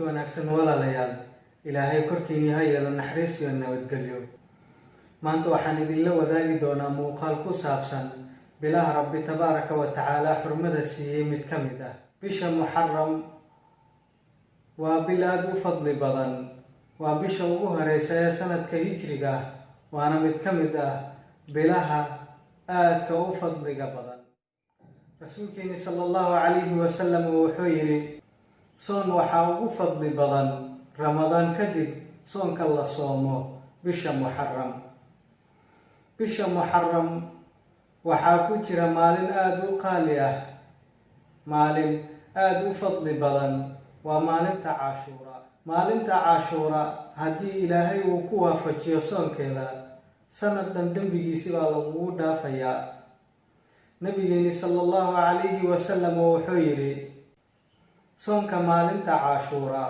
wanaagsan walaalayaal ilaahay korkiina ha yeelo naxariis iyo nabadgelyo. maanta waxaan idinla wadaagi doonaa muuqaal ku saabsan bilaha Rabbi tabaaraka wa tacaala xurmada siiyay mid ka mid ah. bisha Muharram waa bil aad u fadli badan, waa bisha ugu horeysa ee sanadka hijriga, waana mid ka mid ah bilaha aadka u fadliga badan. rasuulkeena sallallahu alayhi wa sallam wuxuu yiri, soon waxaa ugu fadli badan Ramadaan kadib soonka la soomo bisha Muharram. bisha Muharram waxaa ku jira maalin aad u qaali ah, maalin aad u fadli badan, waa maalinta Caashura. maalinta Caashura haddii Ilaahay uu ku waafajiyo soonkeeda, sanad dhan dambigiisa baa lagu dhaafayaa. nabigeena sallallahu alayhi wa sallam wuxuu yiri, soonka maalinta Caashura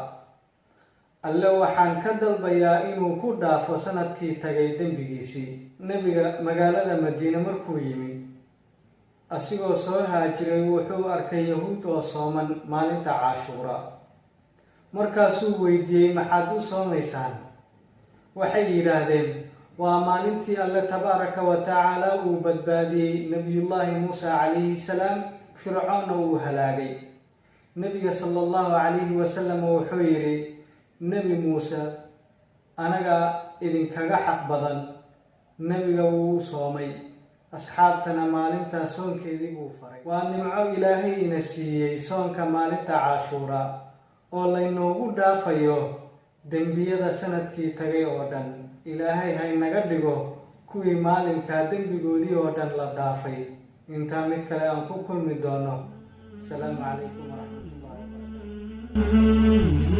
alle waxaan ka dalbayaa inuu ku dhaafo sanadkii tagay dambigiisii. nabiga magaalada Madiina markuu yimid, asigoo soo haajiray, wuxuu arkay yahuud oo sooman maalinta Caashura. markaasuu weydiiyey, maxaad u soomaysaan? waxay yidhaahdeen, waa maalintii alle tabaaraka wa tacaala uu badbaadiyey nabiyullaahi Muusa calayhi salaam, fircoonna uu halaagay. nabiga sallallahu alayhi wa sallam wuxuu yidhi, nebi muuse anaga idinkaga xaq badan. nebiga wuu soomay, asxaabtana maalintaa soonkeedii buu faray. waa nimco ilaahay ina siiyey soonka maalinta Caashura, oo laynoogu dhaafayo dembiyada sanadkii tagay oo dhan. ilaahay haynaga dhigo kuwii maalinkaa dembigoodii oo dhan la dhaafay. intaa mid kale aan ku kulmi doono. asalaamu calaykum waraxmatullahi wabarakaatu.